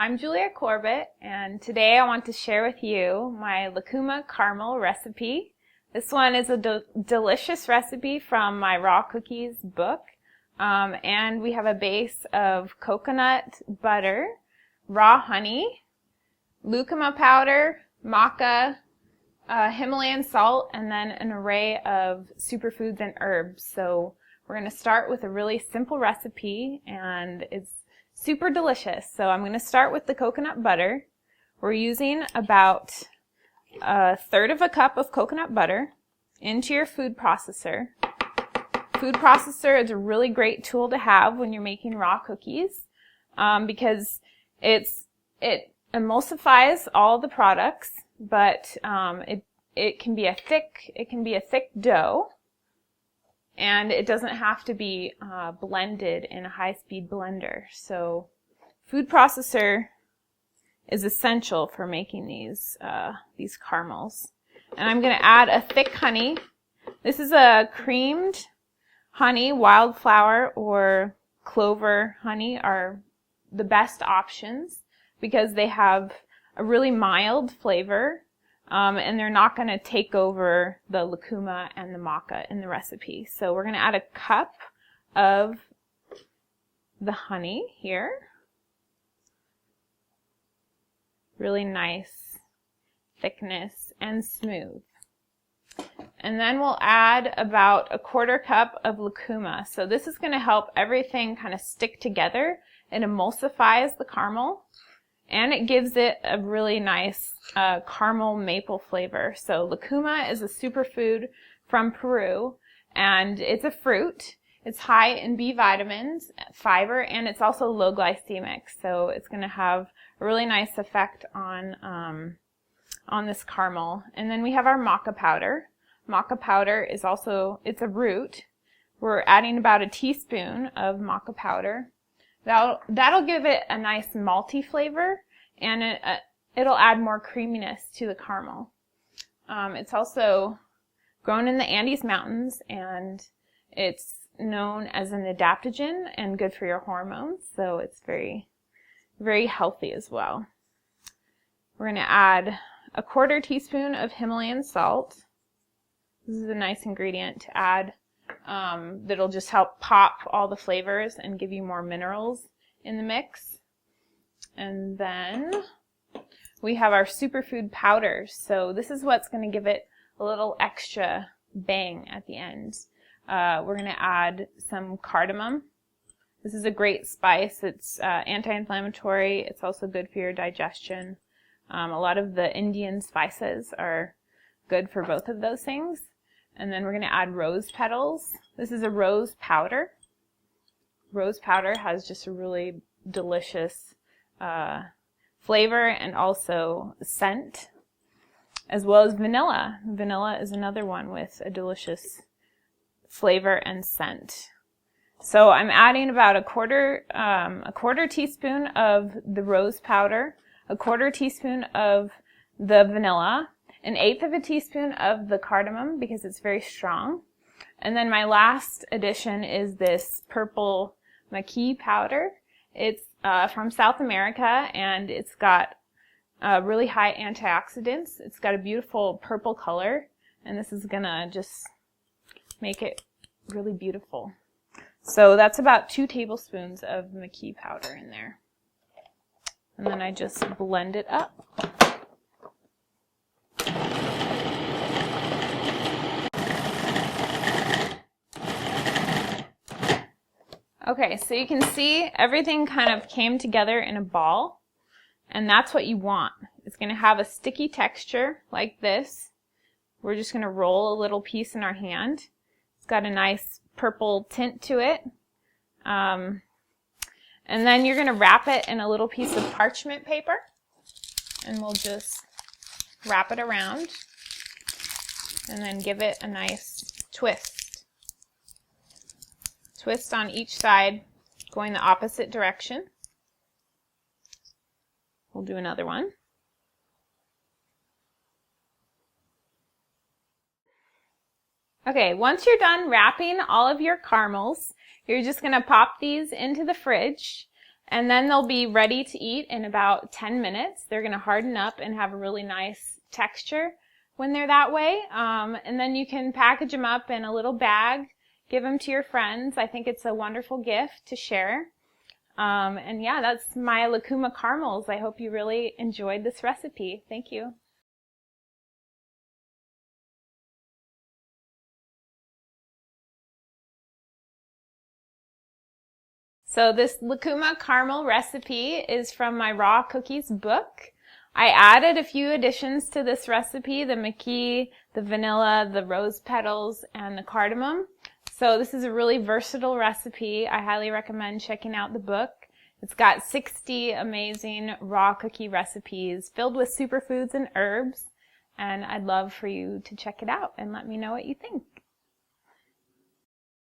I'm Julia Corbett, and today I want to share with you my Lucuma Caramel recipe. This one is a delicious recipe from my raw cookies book, and we have a base of coconut butter, raw honey, lucuma powder, maca, Himalayan salt, and then an array of superfoods and herbs. So we're going to start with a really simple recipe, and it's super delicious. So I'm going to start with the coconut butter. We're using about 1/3 of a cup of coconut butter into your food processor. Food processor is a really great tool to have when you're making raw cookies because it emulsifies all the products, but it can be a thick dough. And it doesn't have to be blended in a high-speed blender. So food processor is essential for making these caramels. And I'm going to add a thick honey. This is a creamed honey. Wildflower or clover honey are the best options because they have a really mild flavor. And they're not going to take over the lucuma and the maca in the recipe. So we're going to add a cup of the honey here. Really nice thickness and smooth. And then we'll add about a 1/4 cup of lucuma. So this is going to help everything kind of stick together. It emulsifies the caramel. And it gives it a really nice caramel maple flavor. So lucuma is a superfood from Peru, and it's a fruit. It's high in B vitamins, fiber, and it's also low glycemic. So it's going to have a really nice effect on this caramel. And then we have our maca powder. Maca powder is also, it's a root. We're adding about a teaspoon of maca powder. That'll give it a nice malty flavor, and it'll add more creaminess to the caramel. It's also grown in the Andes Mountains, and it's known as an adaptogen and good for your hormones, so it's very, very healthy as well. We're going to add a 1/4 teaspoon of Himalayan salt. This is a nice ingredient to add. That'll just help pop all the flavors and give you more minerals in the mix. And then we have our superfood powders. So this is what's going to give it a little extra bang at the end. We're going to add some cardamom. This is a great spice. It's anti-inflammatory. It's also good for your digestion. A lot of the Indian spices are good for both of those things. And then we're going to add rose petals. This is a rose powder. Rose powder has just a really delicious flavor and also scent, as well as vanilla. Vanilla is another one with a delicious flavor and scent. So I'm adding about a quarter teaspoon of the rose powder, a 1/4 teaspoon of the vanilla, 1/8 of a teaspoon of the cardamom because it's very strong. And then my last addition is this purple maqui powder. It's from South America, and it's got really high antioxidants. It's got a beautiful purple color, and this is going to just make it really beautiful. So that's about 2 tablespoons of maqui powder in there. And then I just blend it up. Okay, so you can see everything kind of came together in a ball, and that's what you want. It's going to have a sticky texture like this. We're just going to roll a little piece in our hand. It's got a nice purple tint to it. And then you're going to wrap it in a little piece of parchment paper, and we'll just wrap it around and then give it a nice twist. Twist on each side, going the opposite direction. We'll do another one. Okay, once you're done wrapping all of your caramels, you're just going to pop these into the fridge, And then they'll be ready to eat in about 10 minutes. They're going to harden up and have a really nice texture when they're that way. And then you can package them up in a little bag, give them to your friends. I think it's a wonderful gift to share. And yeah, that's my Lucuma Carmels. I hope you really enjoyed this recipe. Thank you. So this Lucuma Caramel recipe is from my raw cookies book. I added a few additions to this recipe, the McKee, the vanilla, the rose petals, and the cardamom. So this is a really versatile recipe. I highly recommend checking out the book. It's got 60 amazing raw cookie recipes filled with superfoods and herbs, and I'd love for you to check it out and let me know what you think.